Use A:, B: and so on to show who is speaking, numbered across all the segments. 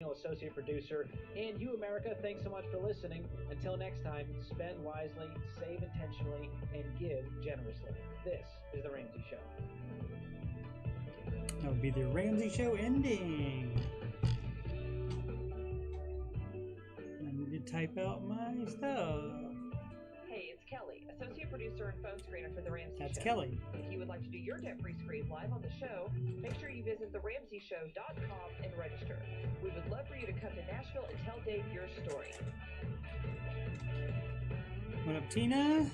A: professional associate producer. And you, America, thanks so much for listening. Until next time, spend wisely, save intentionally, and give generously. This is The Ramsey Show.
B: That would be The Ramsey Show ending. I need to type out my stuff.
C: Hey, it's Kelly, associate producer and phone screener for The Ramsey Show.
B: That's Kelly.
C: If you would like to do your debt-free screen live on the show, make sure you visit theramseyshow.com and register. We would love for you to come to Nashville and tell Dave your story.
B: What up, Tina?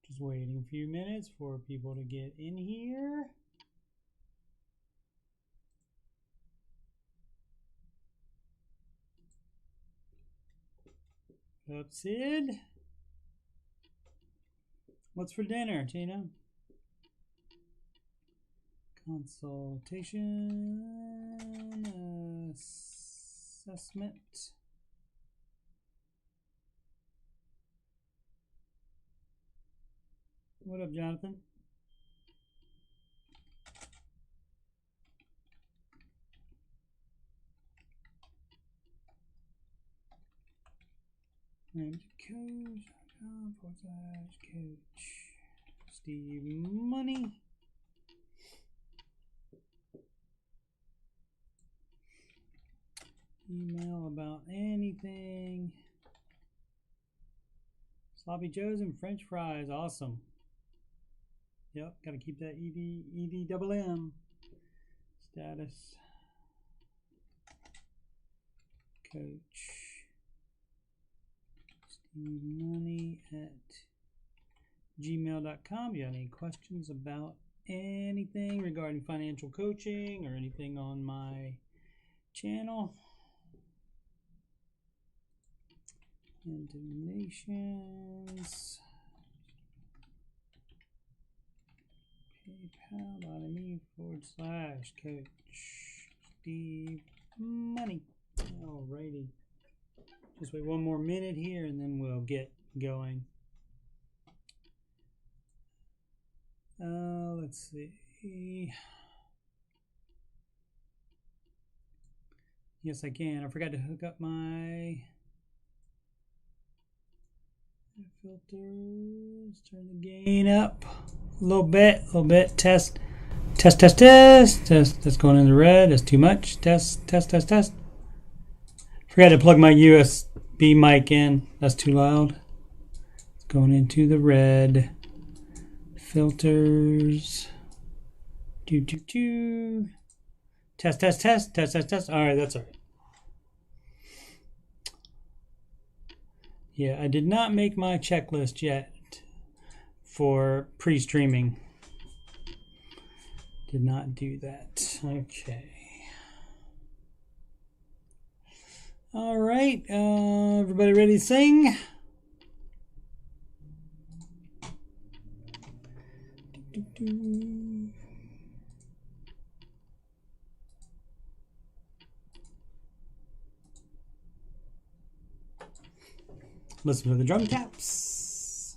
B: Just waiting a few minutes for people to get in here. Up, Sid. What's for dinner, Tina? Consultation assessment. What up, Jonathan? Coach Steve Money. Email about anything. Sloppy Joes and French fries, awesome. Yep, gotta keep that EDMM status. Coach Steve Money at gmail.com. You have any questions about anything regarding financial coaching or anything on my channel? And donations. PayPal.me/Coach Steve Money. Alrighty. Just wait one more minute here and then we'll get going. Let's see. Yes, I can. I forgot to hook up my filters. Turn the gain up a little bit. Test. That's going in the red. That's too much. Test. Forgot to plug my USB mic in. That's too loud. It's going into the red. Filters. Test. All right, that's all right. Yeah, I did not make my checklist yet for pre-streaming. Did not do that. Okay. All right, everybody ready to sing? Listen to the drum taps.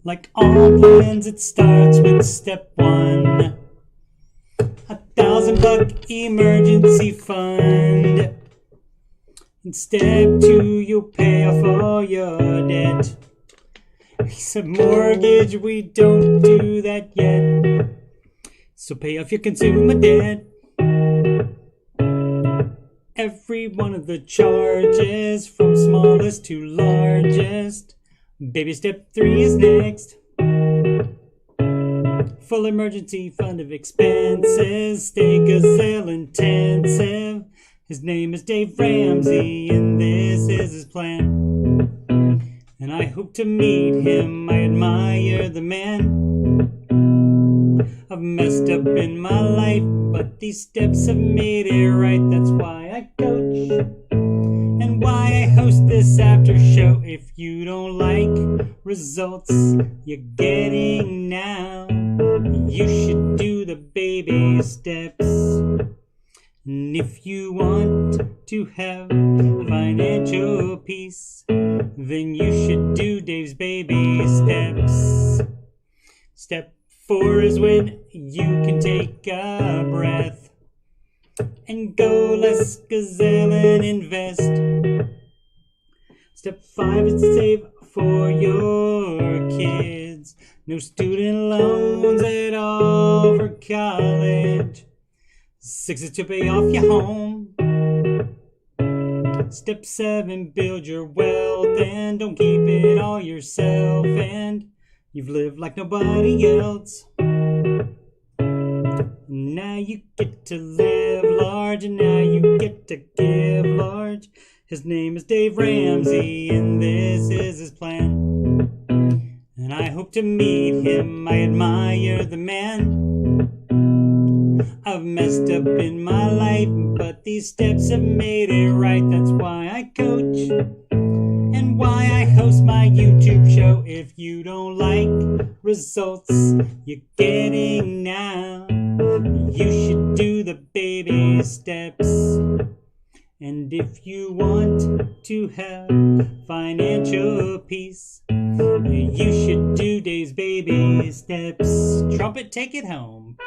B: Like all plans, it starts with step one. $1,000 emergency fund. And step two, you'll pay off all your debt. It's a mortgage, we don't do that yet. So pay off your consumer debt. Every one of the charges, from smallest to largest. Baby step 3 is next. Full emergency fund of expenses. Stay gazelle intensive. His name is Dave Ramsey, and this is his plan. And I hope to meet him. I admire the man. I've messed up in my life, but these steps have made it right. That's why I coach and why I host this after show. If you don't like results you're getting now, you should do the baby steps. And if you want to have financial peace, then you should do Dave's baby steps. Step 4 is when you can take a breath and go less gazelle and invest. Step 5 is to save for your kids. No student loans at all for college. 6 is to pay off your home. Step 7, build your wealth and don't keep it all yourself. And you've lived like nobody else. Now you get to live large and now you get to give large. His name is Dave Ramsey and this is his plan. And I hope to meet him. I admire the man. I've messed up in my life, but these steps have made it right. That's why I coach and why I host my YouTube show. If you don't like results you're getting now, you should do the baby steps. And if you want to have financial peace, you should do Dave's baby steps. Trumpet, take it home.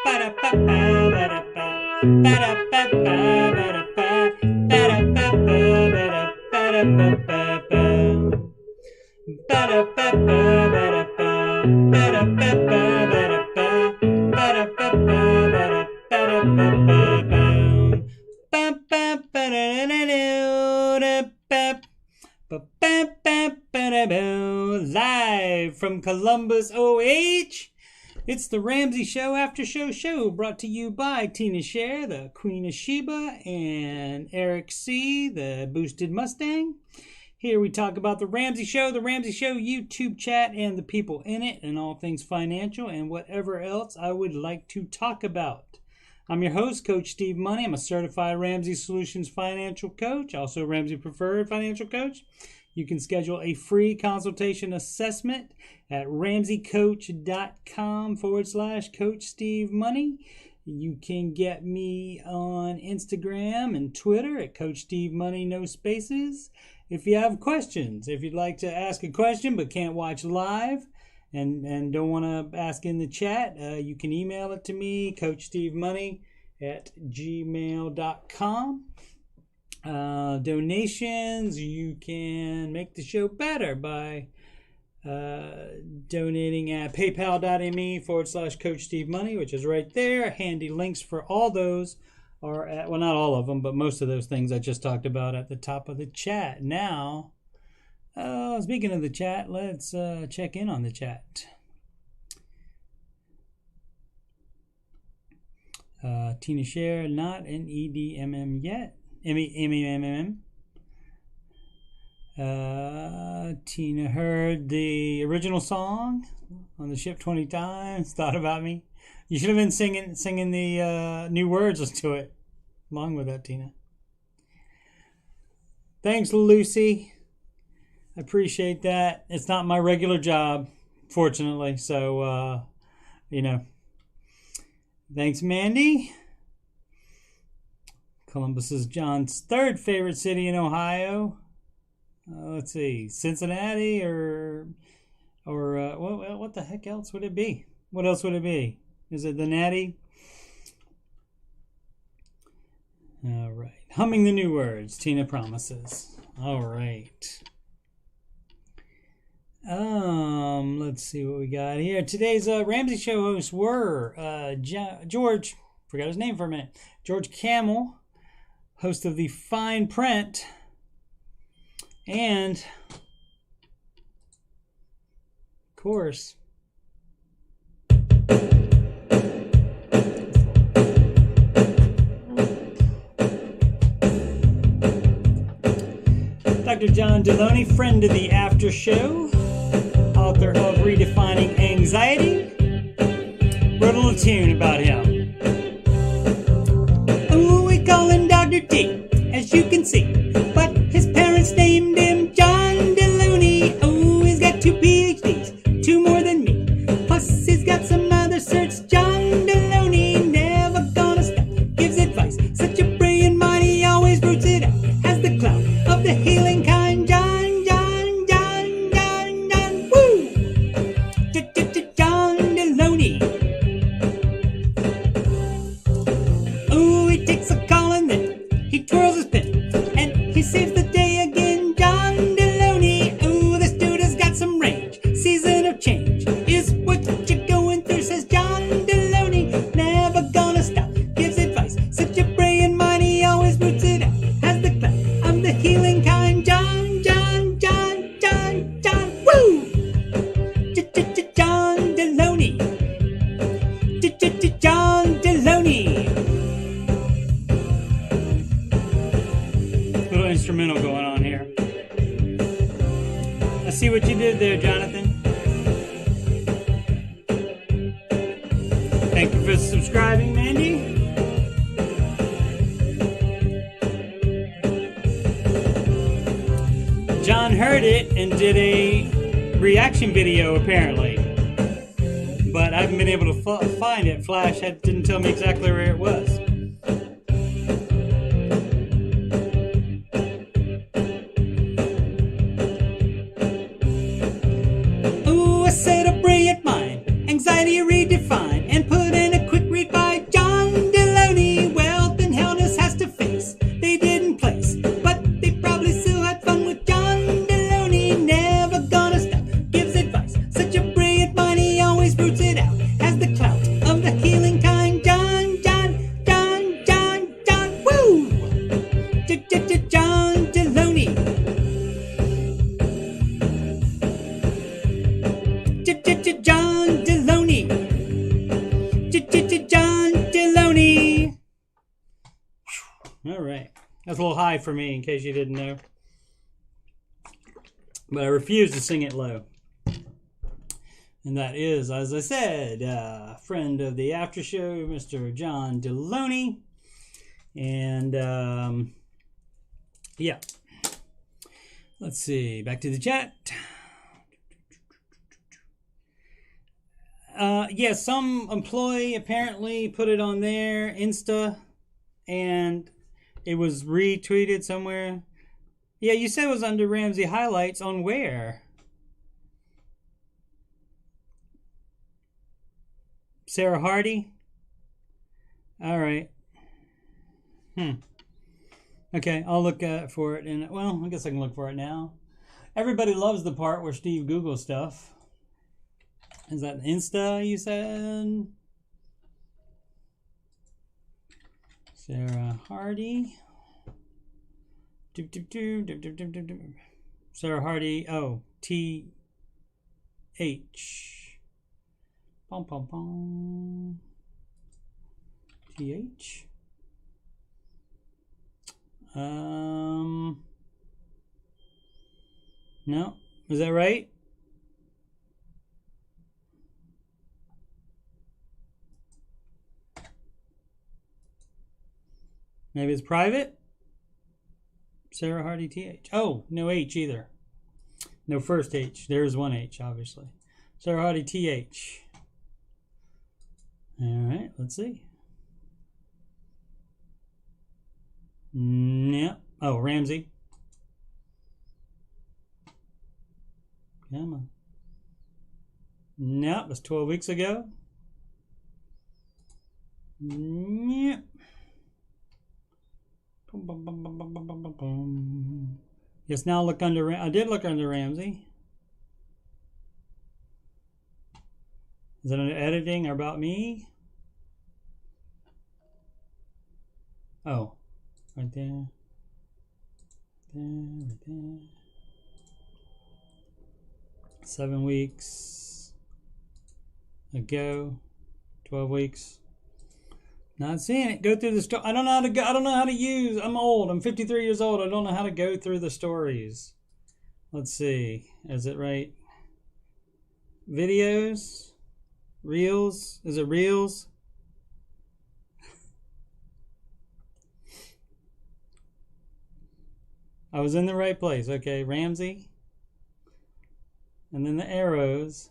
B: Live from Columbus, OH, it's the Ramsey Show Aftershow show, brought to you by Tina Scher, the Queen of Sheba, and Eric C., the Boosted Mustang. Here we talk about the Ramsey Show YouTube chat, and the people in it, and all things financial, and whatever else I would like to talk about. I'm your host, Coach Steve Money. I'm a certified Ramsey Solutions financial coach, also Ramsey Preferred financial coach. You can schedule a free consultation assessment at ramseycoach.com/Coach Steve Money. You can get me on Instagram and Twitter at Coach Steve Money, no spaces. If you have questions, if you'd like to ask a question but can't watch live and don't want to ask in the chat, you can email it to me, CoachSteveMoney@gmail.com. Donations, you can make the show better by donating at paypal.me/Coach Steve Money, which is right there. Handy links for all those are at, well, not all of them, but most of those things I just talked about at the top of the chat. Now, speaking of the chat, let's check in on the chat. Tina Scher, not an EDMM yet. M-E-M-M-M. Tina heard the original song on the ship 20 times, thought about me. You should have been singing the new words to it along with that, Tina. Thanks, Lucy. I appreciate that. It's not my regular job, fortunately. So, thanks, Mandy. Columbus is John's third favorite city in Ohio. Let's see, Cincinnati or what the heck else would it be? What else would it be? Is it the Natty? All right, humming the new words. Tina promises. All right. Let's see what we got here. Today's Ramsey Show hosts were George. Forgot his name for a minute. George Camel, host of the Fine Print, and of course Dr. John Deloney, friend of the Aftershow, author of Redefining Anxiety, wrote a little tune about him. We call him Dr. D, as you can see, but his parents named him John Deloney. Oh, he's got 2 PhDs, 2 more than me, plus he's got some other certs. John Deloney, never gonna stop, gives advice, such a brain instrumental going on here. I see what you did there, Jonathan. Thank you for subscribing, Mandy. John heard it and did a reaction video, apparently. But I haven't been able to find it. Flash didn't tell me exactly where it was. Ooh, I said a brilliant mind, anxiety redefined, and put in a quick read by John Deloney. Wealth and hellness has to face. They didn't place, but they probably still had fun with John Deloney. Never gonna stop, gives advice. Such a brilliant mind, he always roots it out. Has the clout of the healing kind. John, woo! John Deloney. John Deloney. John Deloney. All right. That's a little high for me, in case you didn't know. But I refuse to sing it low. And that is, as I said, a friend of the after show, Mr. John Deloney. And, yeah. Let's see. Back to the chat. Yeah, some employee apparently put it on their Insta, and it was retweeted somewhere. Yeah, you said it was under Ramsey highlights. On where? Sarah Hardy? All right. Okay, I'll look for it. And well, I guess I can look for it now. Everybody loves the part where Steve Googles stuff. Is that Insta, you said? Sarah Hardy. Sarah Hardy. Oh, TH. Pom pom pom. TH. No, is that right? Maybe it's private. Sarah Hardy TH. Oh, no H either. No first H. There's one H, obviously. Sarah Hardy TH. All right, let's see. Yep. Oh, Ramsey. Come on. Nope, that's 12 weeks ago. Yep. Yes, now look under. I did look under Ramsey. Is it under editing or about me? Oh, right there. Right there. 7 weeks ago. 12 weeks. Not seeing it. Go through the story. I don't know how to go. I don't know how to use. I'm old. I'm 53 years old. I don't know how to go through the stories. Let's see. Is it right? Videos? Reels? Is it Reels? I was in the right place. Okay, Ramsey. And then the arrows.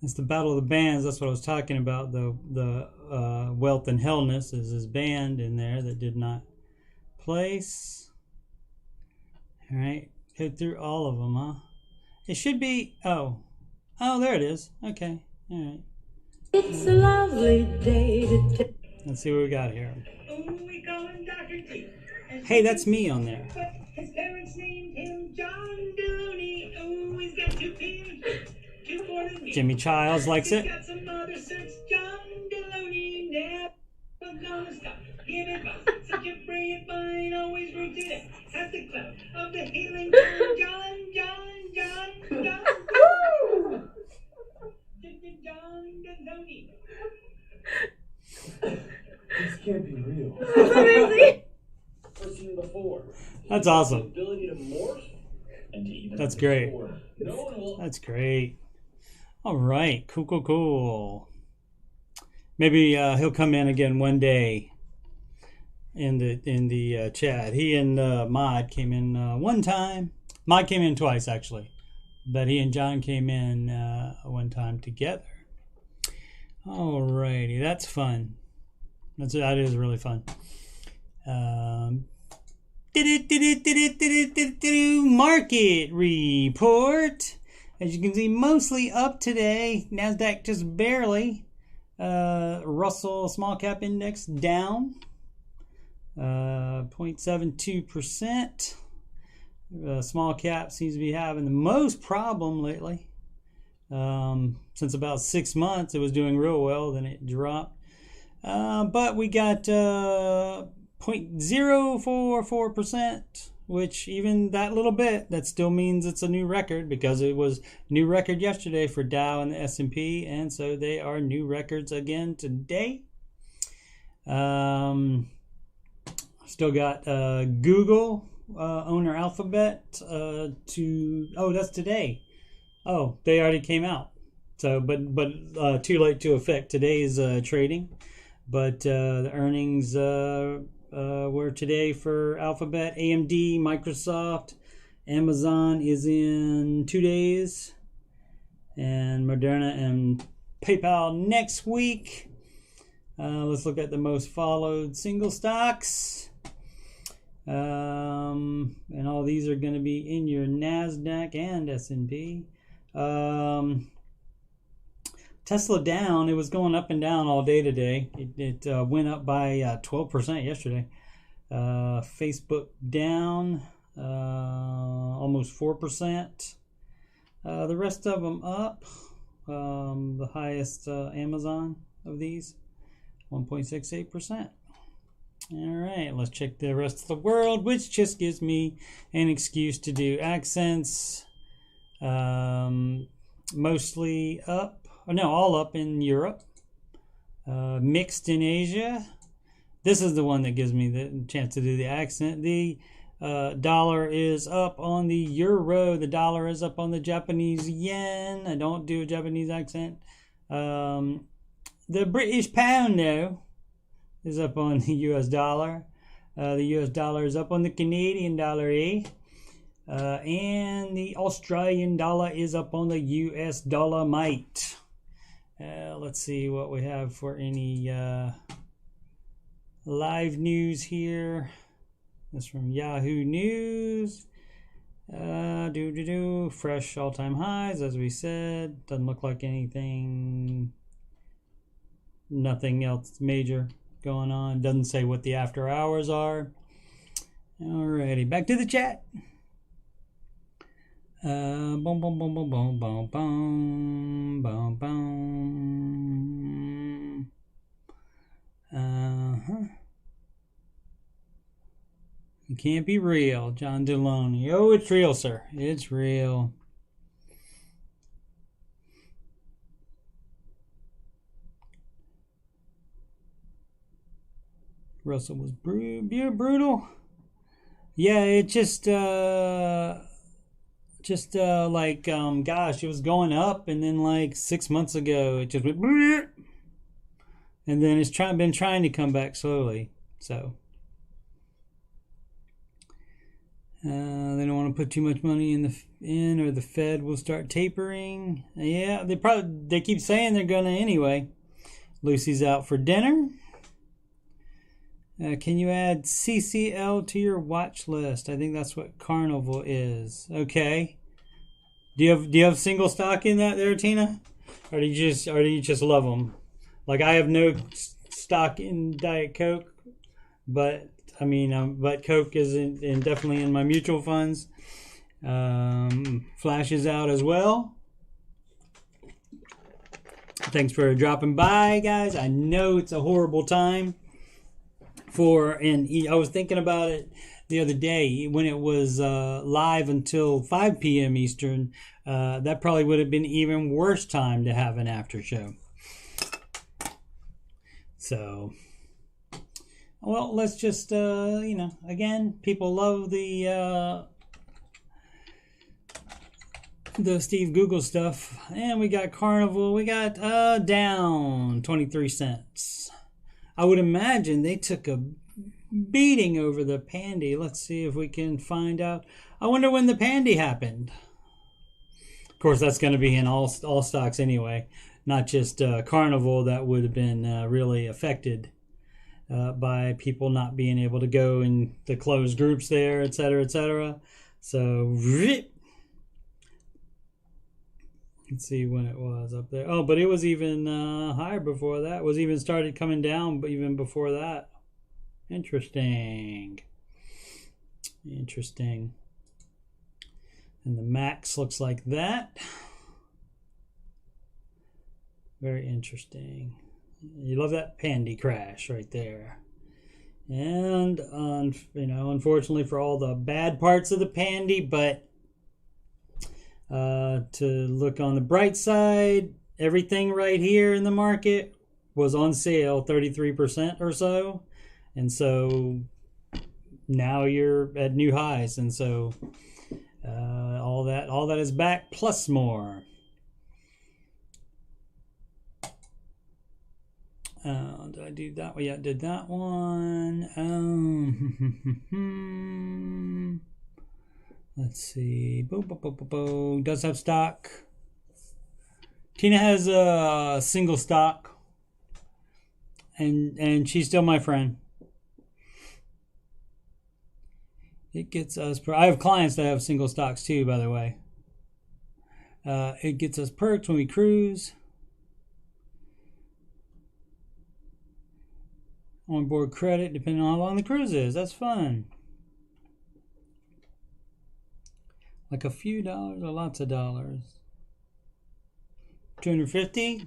B: It's the Battle of the Bands. That's what I was talking about. The Wealth and Hellness is his band in there that did not place. All right, go through all of them, huh? It should be. Oh, there it is. Okay, all right.
D: It's a lovely day.
B: Let's see what we got here. Hey, that's me on there.
D: His parents named him John Deloney. Oh, he's got 2 pins.
B: Jimmy Childs likes it.
D: Got some other sense. John Deloney never gonna stop. Give advice. Such a brilliant mind, always rooted at the club of the healing John. John Deloney.
E: This can't be real.
C: That's amazing.
E: Never seen before.
B: That's awesome.
E: The ability to morph and to even
B: That's great.
E: restore. No one will.
B: That's great. All right. Cool. Maybe he'll come in again one day in the chat. He and Mod came in one time. Mod came in twice, actually. But he and John came in one time together. Alrighty, that's fun. That is really fun. Market report. As you can see, mostly up today. Nasdaq just barely. Russell small cap index down 0.72%. Small cap seems to be having the most problem lately. Since about 6 months, it was doing real well. Then it dropped. But we got 0.044%, which even that little bit, that still means it's a new record, because it was new record yesterday for Dow and the S&P, and so they are new records again today. Still got Google owner Alphabet that's today. Oh, they already came out. So, but too late to affect today's trading. But the earnings were today for Alphabet, AMD, Microsoft, Amazon is in 2 days, and Moderna and PayPal next week. Let's look at the most followed single stocks. And all these are going to be in your NASDAQ and S&P. Tesla down. It was going up and down all day today. It went up by 12% yesterday. Facebook down almost 4%. The rest of them up. The highest Amazon of these, 1.68%. All right, let's check the rest of the world, which just gives me an excuse to do accents. Mostly up. No, all up in Europe. Mixed in Asia. This is the one that gives me the chance to do the accent. The dollar is up on the euro. The dollar is up on the Japanese yen. I don't do a Japanese accent. The British pound, though, is up on the US dollar. The US dollar is up on the Canadian dollar, and the Australian dollar is up on the US dollar, mate. Let's see what we have for any live news here. This is from Yahoo News. Fresh all-time highs, as we said. Doesn't look like anything, nothing else major going on. Doesn't say what the after hours are. Alrighty, back to the chat. Boom, boom, boom, boom, boom, boom, boom, boom, boom. It can't be real, John Deloney. Oh, it's real, sir. It's real. Russell was brutal. Yeah, it just like gosh, it was going up, and then like 6 months ago it just went, and then it's been trying to come back slowly. So they don't want to put too much money in, or the Fed will start tapering. Yeah, they keep saying they're gonna anyway. Lucy's out for dinner. Can you add CCL to your watch list? I think that's what Carnival is. Okay. Do you have single stock in that there, Tina? Or do you just love them? Like, I have no stock in Diet Coke, but I mean, but Coke is definitely in my mutual funds. Flash is out as well. Thanks for dropping by, guys. I know it's a horrible time. I was thinking about it the other day when it was live until 5 p.m. Eastern. That probably would have been even worse time to have an after show. So, well, let's just, again, people love the Steve Google stuff. And we got Carnival. We got down 23 cents. I would imagine they took a beating over the Pandy. Let's see if we can find out. I wonder when the Pandy happened. Of course, that's going to be in all stocks anyway, not just Carnival that would have been really affected by people not being able to go in the closed groups there, etc., etc. So, let's see when it was up there. Oh, but it was even higher before that. It was even started coming down, but even before that. Interesting. Interesting. And the max looks like that. Very interesting. You love that Pandy crash right there. And unfortunately for all the bad parts of the Pandy, but to look on the bright side, everything right here in the market was on sale 33% or so, and so now you're at new highs, and so all that is back plus more. Did I do that one? Yeah, I did that one. Let's see. Boom. Does have stock. Tina has a single stock, and she's still my friend. It gets us. I have clients that have single stocks too, by the way. It gets us perks when we cruise. Onboard credit, depending on how long the cruise is. That's fun. Like a few dollars or lots of dollars. 250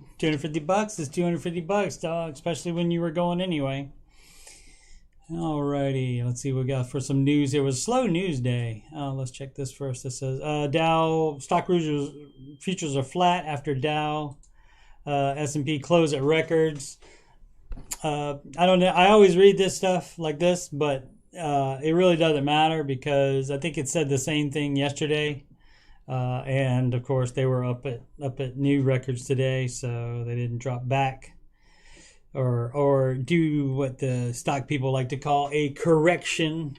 B: bucks is 250 bucks, dog, especially when you were going anyway. Alrighty, let's see what we got for some news. It was a slow news day. Let's check this first. This says Dow stock futures are flat after Dow S&P close at records. I don't know. I always read this stuff like this, but it really doesn't matter because I think it said the same thing yesterday, and of course they were up at new records today, so they didn't drop back or do what the stock people like to call a correction.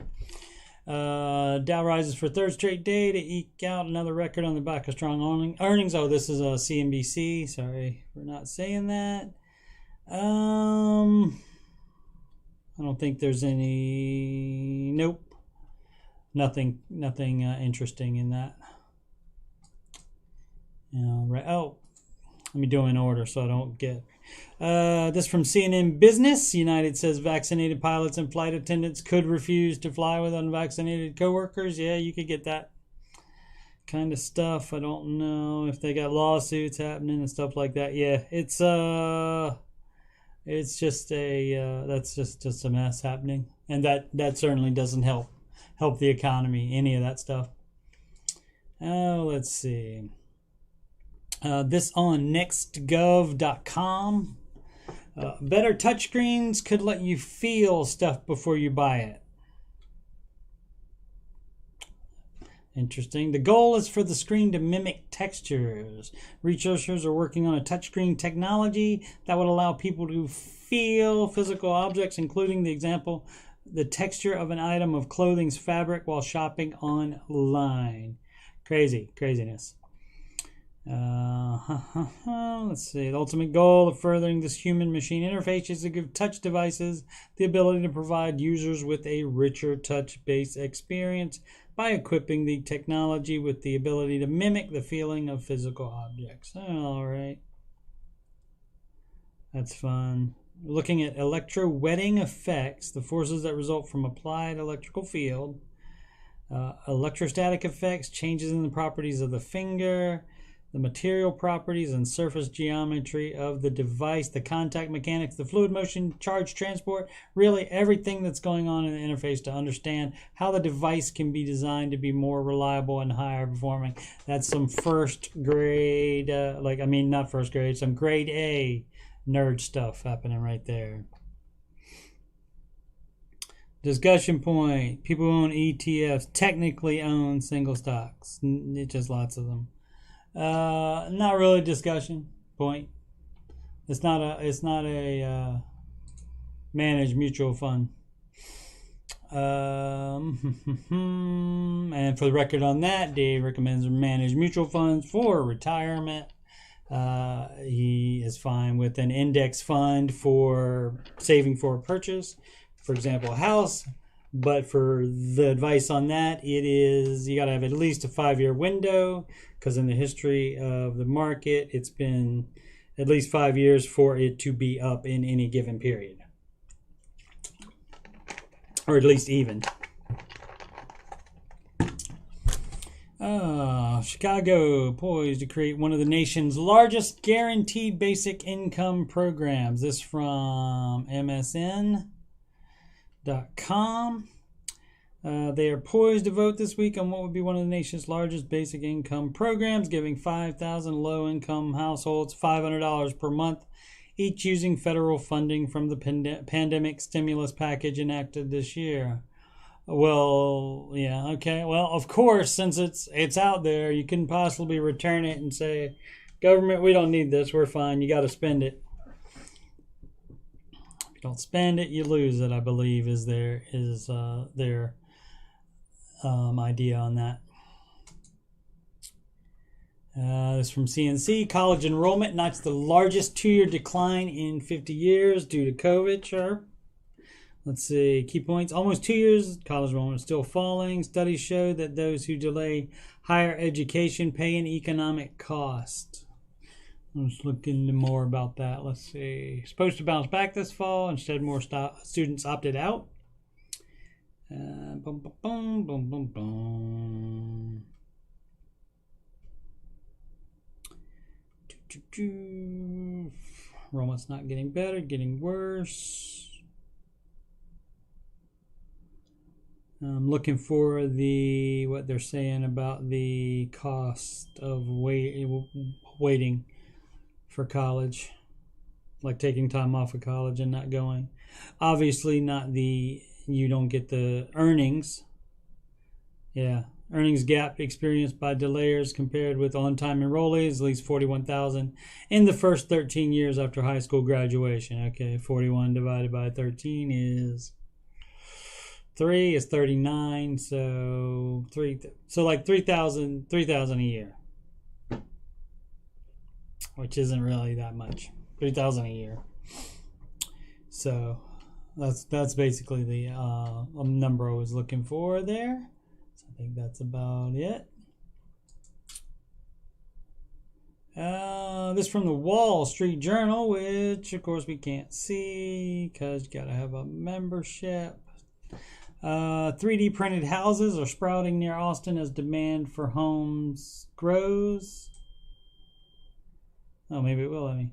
B: Dow rises for third straight day to eke out another record on the back of strong earnings. Oh, this is a CNBC. Sorry for not saying that. I don't think there's any. Nope. Nothing interesting in that. All right. Oh, let me do them in order so I don't get. This from CNN Business. United says vaccinated pilots and flight attendants could refuse to fly with unvaccinated coworkers. Yeah, you could get that kind of stuff. I don't know if they got lawsuits happening and stuff like that. Yeah, it's just a that's just a mess happening, and that certainly doesn't help the economy, any of that stuff. Let's see. This on nextgov.com. Better touchscreens could let you feel stuff before you buy it. Interesting. The goal is for the screen to mimic textures. Researchers are working on a touchscreen technology that would allow people to feel physical objects, including the texture of an item of clothing's fabric while shopping online. Craziness. Let's see. The ultimate goal of furthering this human-machine interface is to give touch devices the ability to provide users with a richer touch-based experience by equipping the technology with the ability to mimic the feeling of physical objects. All right. That's fun. Looking at electrowetting effects, the forces that result from applied electrical field, electrostatic effects, changes in the properties of the finger, the material properties and surface geometry of the device, the contact mechanics, the fluid motion, charge transport, really everything that's going on in the interface to understand how the device can be designed to be more reliable and higher performing. That's some first grade, not first grade, some grade A nerd stuff happening right there. Discussion point. People who own ETFs technically own single stocks. It's just lots of them. Not really a discussion point. It's not a managed mutual fund. And for the record on that, Dave recommends managed mutual funds for retirement. He is fine with an index fund for saving for a purchase, for example, a house. But for the advice on that, it is you got to have at least a 5-year window, because in the history of the market, it's been at least 5 years for it to be up in any given period, or at least even. Chicago poised to create one of the nation's largest guaranteed basic income programs. This from MSN.com. They are poised to vote this week on what would be one of the nation's largest basic income programs, giving 5,000 low-income households $500 per month, each using federal funding from the pandemic stimulus package enacted this year. Well, yeah, okay. Well, of course, since it's out there, you couldn't possibly return it and say, government, we don't need this, we're fine, you got to spend it. If you don't spend it, you lose it, I believe, is their idea on that. This from CNC. College enrollment notched the largest 2-year decline in 50 years due to COVID. Sure. Let's see. Key points. Almost 2 years, college enrollment is still falling. Studies show that those who delay higher education pay an economic cost. Let's look into more about that. Let's see. Supposed to bounce back this fall. Instead, more students opted out. Boom, boom, boom, boom, boom. Enrollment's not getting better, getting worse. I'm looking for what they're saying about the cost of waiting for college, like taking time off of college and not going. Obviously, you don't get the earnings. Yeah, earnings gap experienced by delayers compared with on-time enrollees, at least 41,000 in the first 13 years after high school graduation. Okay, 41 divided by 13 is 3 is 39, so like 3,000 a year, which isn't really that much. 3,000 a year. So that's basically the number I was looking for there. So I think that's about it. This from the Wall Street Journal, which of course we can't see because you gotta have a membership. 3D printed houses are sprouting near Austin as demand for homes grows. Oh, maybe it will let me.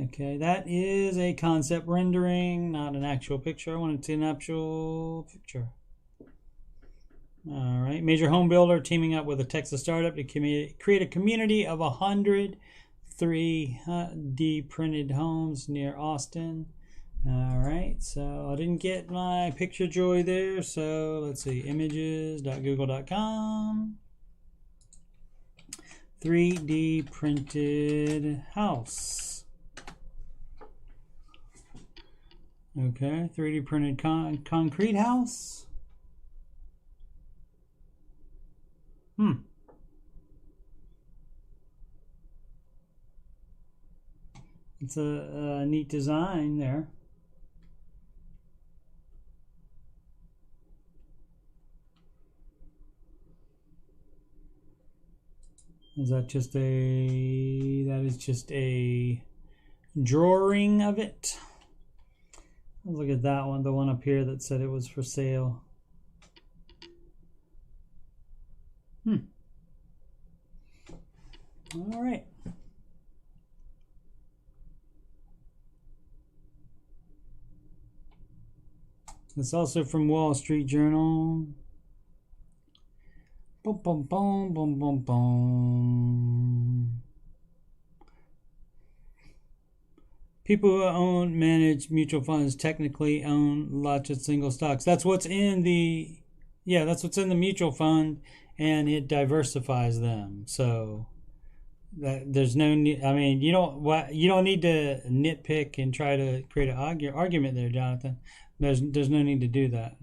B: Okay, that is a concept rendering, not an actual picture. I wanted to see an actual picture. All right, major home builder teaming up with a Texas startup to create a community of 100 3D printed homes near Austin. All right, so I didn't get my picture joy there, so let's see, images.google.com. 3D printed house. Okay, 3D printed concrete house. It's a neat design there. That is just a drawing of it. Look at that one, the one up here that said it was for sale. All right. It's also from Wall Street Journal. Boom, boom, boom, boom, boom, boom. People who own managed mutual funds technically own lots of single stocks. That's what's in the, yeah, that's what's in the mutual fund, and it diversifies them. So that there's no need. I mean, you don't need to nitpick and try to create an argument there, Jonathan. There's no need to do that.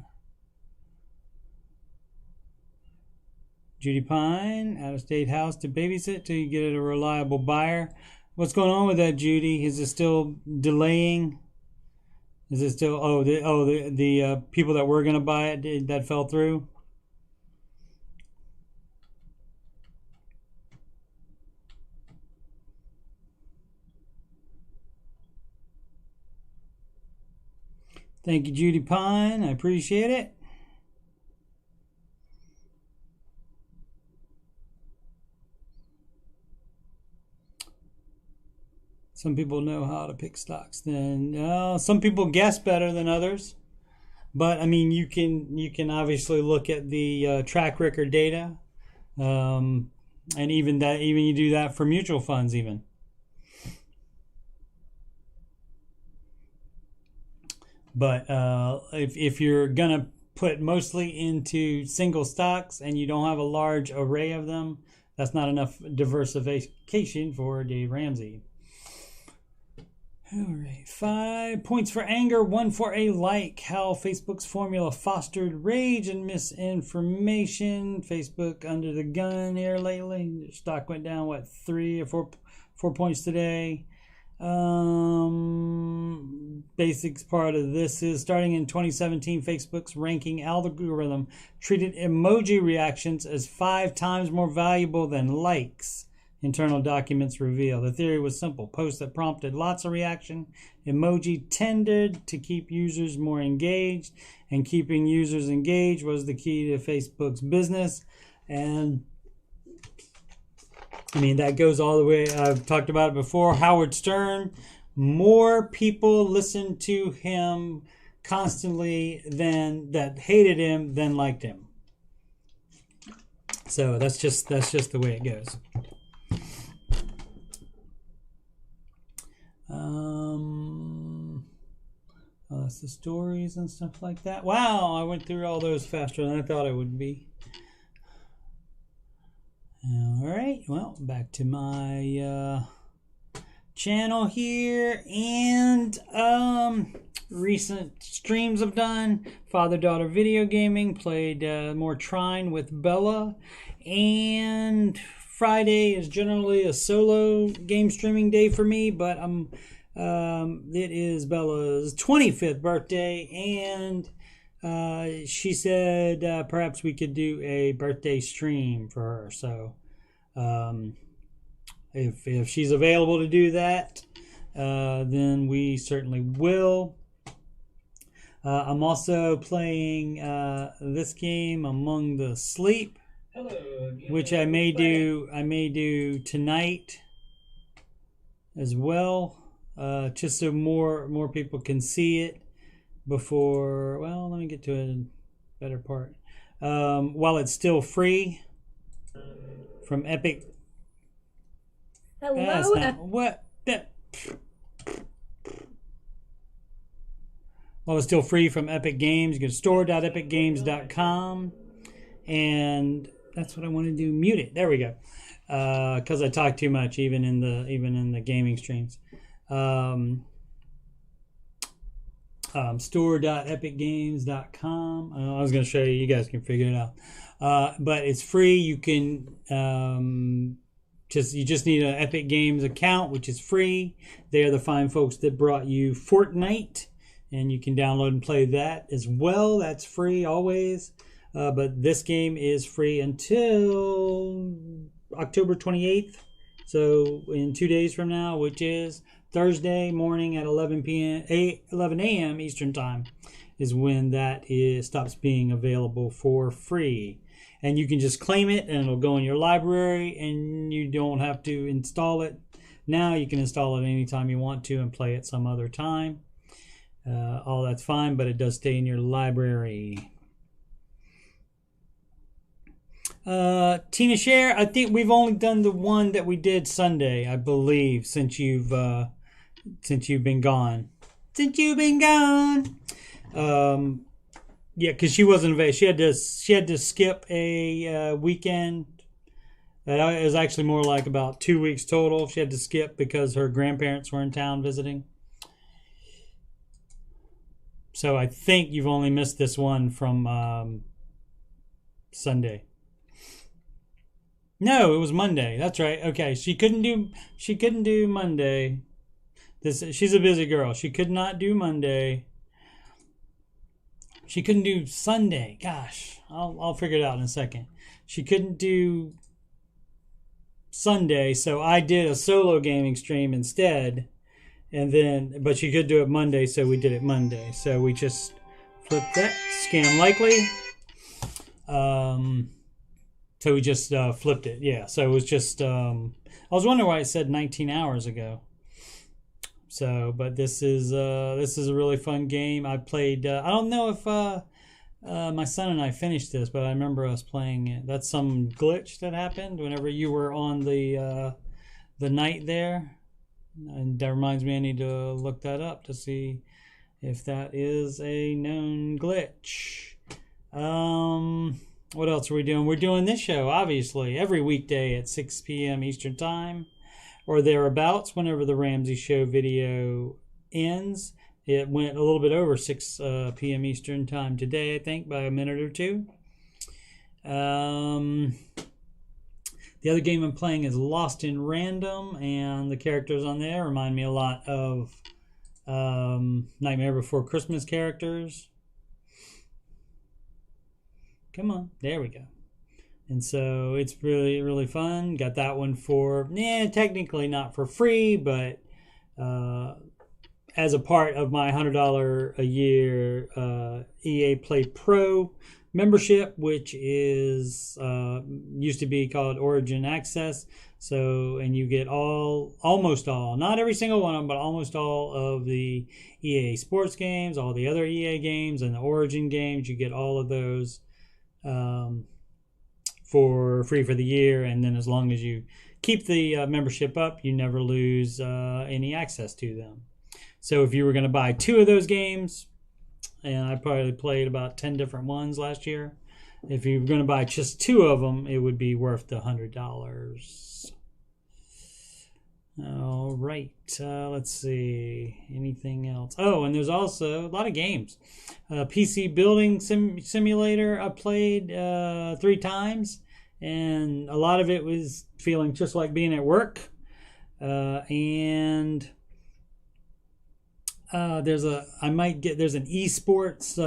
B: Judy Pine, out-of-state house to babysit till you get a reliable buyer. What's going on with that, Judy? Is it still delaying? Is it still the people that were going to buy it that fell through? Thank you, Judy Pine. I appreciate it. Some people know how to pick stocks. Then some people guess better than others. But I mean, you can obviously look at the track record data, and even you do that for mutual funds even. But if you're gonna put mostly into single stocks and you don't have a large array of them, that's not enough diversification for Dave Ramsey. All right, 5 points for anger, 1 for a like. How Facebook's formula fostered rage and misinformation. Facebook under the gun here lately. Their stock went down, what, 3 or 4 points today. Basics part of this is starting in 2017, Facebook's ranking algorithm treated emoji reactions as 5 times more valuable than likes. Internal documents reveal. The theory was simple. Posts that prompted lots of reaction emoji tended to keep users more engaged, and keeping users engaged was the key to Facebook's business. And I mean, that goes all the way. I've talked about it before. Howard Stern, more people listened to him constantly that hated him than liked him. So that's just the way it goes. That's the stories and stuff like that. Wow, I went through all those faster than I thought I would be. All right, well, back to my channel here, and recent streams I've done. Father-daughter video gaming, played more Trine with Bella, and Friday is generally a solo game streaming day for me, but it is Bella's 25th birthday, and she said perhaps we could do a birthday stream for her. So if she's available to do that, then we certainly will. I'm also playing this game, Among the Sleep, which I may do tonight as well, just so more people can see it before. Well, let me get to a better part. While it's still free from Epic.
F: Hello.
B: What that? While it's still free from Epic Games, you go to store.epicgames.com, and that's what I want to do. Mute it. There we go. Because I talk too much, even in the gaming streams. Store.epicgames.com. I was going to show you. You guys can figure it out. But it's free. You can you just need an Epic Games account, which is free. They are the fine folks that brought you Fortnite, and you can download and play that as well. That's free always. But this game is free until October 28th. So in 2 days from now, which is Thursday morning at 11 a.m. Eastern Time. is when that stops being available for free. And you can just claim it and it'll go in your library and you don't have to install it. Now you can install it anytime you want to and play it some other time. All that's fine, but it does stay in your library. Tina Share, I think we've only done the one that we did Sunday, I believe, since you've been gone. Since you've been gone. Yeah, because she wasn't available. She had to skip a weekend. It was actually more like about 2 weeks total. She had to skip because her grandparents were in town visiting. So I think you've only missed this one from Sunday. No, it was Monday. That's right. Okay, she couldn't do Monday. She's a busy girl. She could not do Monday. She couldn't do Sunday. Gosh, I'll figure it out in a second. She couldn't do Sunday, so I did a solo gaming stream instead. But she could do it Monday, so we did it Monday. So we just flipped that. Scam likely. So we just flipped it. Yeah, so it was just... I was wondering why it said 19 hours ago. So, but this is a really fun game. I played... I don't know if my son and I finished this, but I remember us playing it. That's some glitch that happened whenever you were on the night there. And that reminds me I need to look that up to see if that is a known glitch. What else are we doing? We're doing this show, obviously, every weekday at 6 p.m. Eastern Time or thereabouts whenever the Ramsey Show video ends. It went a little bit over 6 p.m. Eastern Time today, I think, by a minute or two. The other game I'm playing is Lost in Random, and the characters on there remind me a lot of Nightmare Before Christmas characters. Come on, there we go. And so it's really, really fun. Got that one for, technically not for free, but as a part of my $100 a year EA Play Pro membership, which is used to be called Origin Access. So, and you get almost all, not every single one of them, but almost all of the EA Sports games, all the other EA games, and the Origin games. You get all of those for free for the year, and then as long as you keep the membership up, you never lose any access to them. So if you were going to buy 2 of those games, and I probably played about 10 different ones last year, if you were going to buy just 2 of them, it would be worth the $100. All right, let's see, anything else? Oh, and there's also a lot of games. PC Building Simulator I played 3 times, and a lot of it was feeling just like being at work. And there's an esports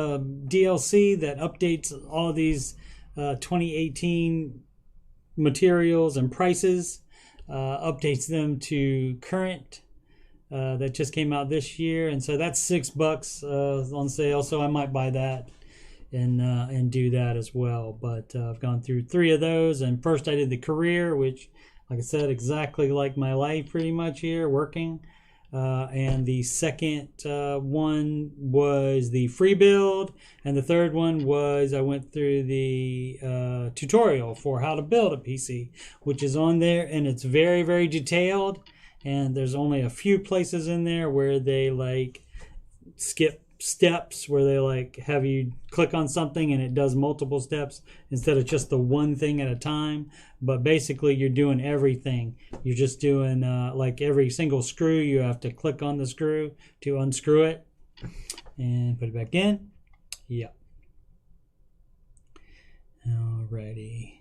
B: DLC that updates all these 2018 materials and prices. Updates them to current. That just came out this year, and so that's $6 on sale. So I might buy that and do that as well. But I've gone through 3 of those, and first I did the career, which, like I said, exactly like my life pretty much here, working. And the second one was the free build, and the third one was I went through the tutorial for how to build a PC, which is on there, and it's very, very detailed, and there's only a few places in there where they like skip steps, where they like have you click on something and it does multiple steps instead of just the one thing at a time. But basically you're doing everything. You're just doing like every single screw, you have to click on the screw to unscrew it and put it back in. Yep. Alrighty.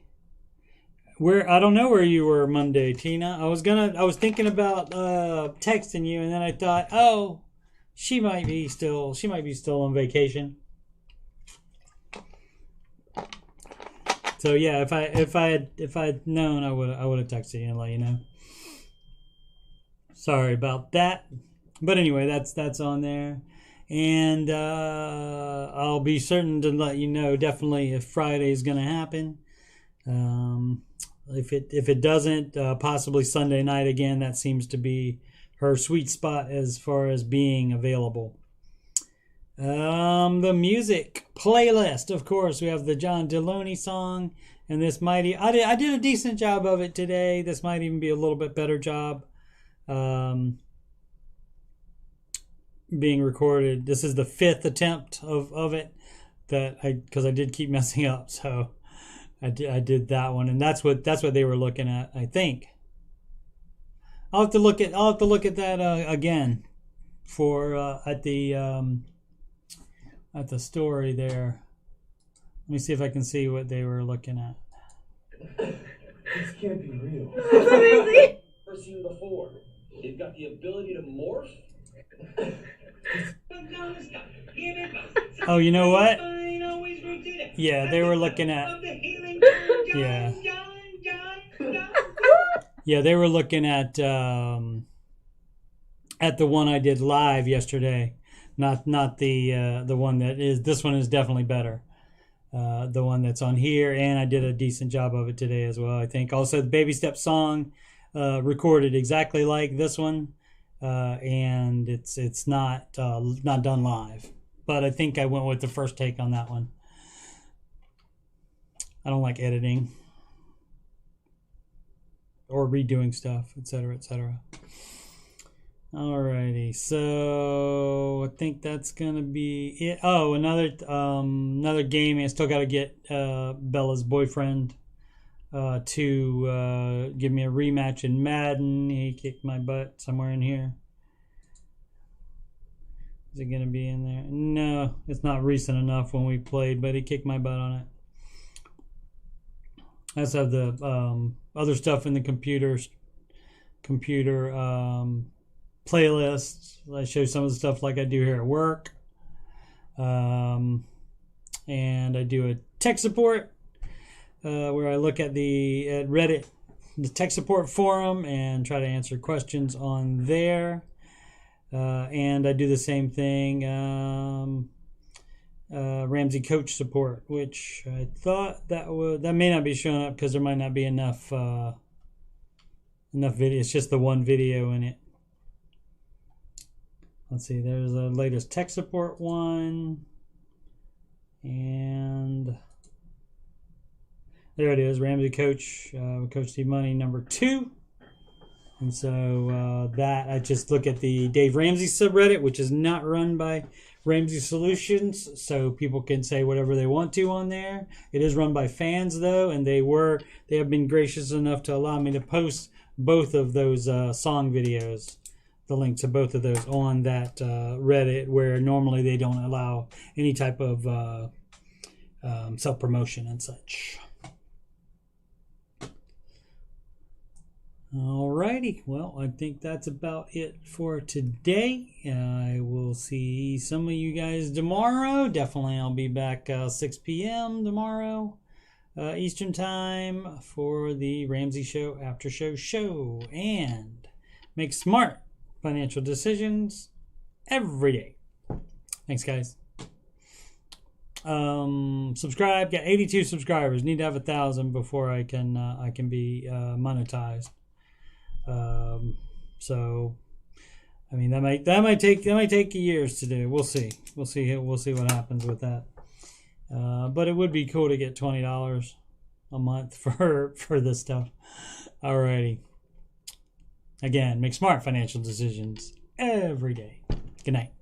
B: I don't know where you were Monday, Tina. I was thinking about texting you, and then I thought, oh, she might be still on vacation. So yeah, if I had known, I would have texted you and let you know. Sorry about that. But anyway, that's on there. And I'll be certain to let you know definitely if Friday is going to happen. If it doesn't, possibly Sunday night again. That seems to be her sweet spot as far as being available. The music playlist, of course, we have the John Deloney song, and this mighty. I did a decent job of it today. This might even be a little bit better job. Being recorded. This is the 5th attempt of it because I did keep messing up, so I did that one, and that's what they were looking at, I think. I'll have to look at that again for at the story there. Let me see if I can see what they were looking at.
E: This can't be real.
D: That's amazing.
E: Never seen before. They've got the ability to morph.
B: Oh, you know what? Yeah, they were looking at. Yeah. Yeah, they were looking at the one I did live yesterday, not the one that is. This one is definitely better. The one that's on here, and I did a decent job of it today as well, I think. Also, the Baby Step song recorded exactly like this one, and it's not done live. But I think I went with the first take on that one. I don't like editing or redoing stuff, etc., etc. Alrighty, so I think that's gonna be it. Oh, another game. I still got to get Bella's boyfriend to give me a rematch in Madden. He kicked my butt somewhere in here. Is it gonna be in there? No, it's not recent enough when we played, but he kicked my butt on it. I also have the other stuff in the computer playlists. I show some of the stuff like I do here at work. And I do a tech support where I look at Reddit, the tech support forum, and try to answer questions on there. And I do the same thing, Ramsey coach support, which I thought that may not be showing up because there might not be enough video. It's just the one video in it. Let's see, there's the latest tech support one, and there it is, Ramsey coach, Coach Steve Money #2. And so that I just look at the Dave Ramsey subreddit, which is not run by Ramsey Solutions, so people can say whatever they want to on there. It is run by fans though, and they have been gracious enough to allow me to post both of those song videos, the link to both of those on that Reddit, where normally they don't allow any type of self-promotion and such. Alrighty, well, I think that's about it for today. I will see some of you guys tomorrow. Definitely I'll be back 6 p.m. tomorrow Eastern Time for the Ramsey Show Aftershow show. And make smart financial decisions every day. Thanks, guys. Subscribe. Got 82 subscribers. Need to have 1,000 before I can be monetized. So I mean that might take years to do. We'll see what happens with that. But it would be cool to get $20 a month for this stuff. Alrighty. Again, make smart financial decisions every day. Good night.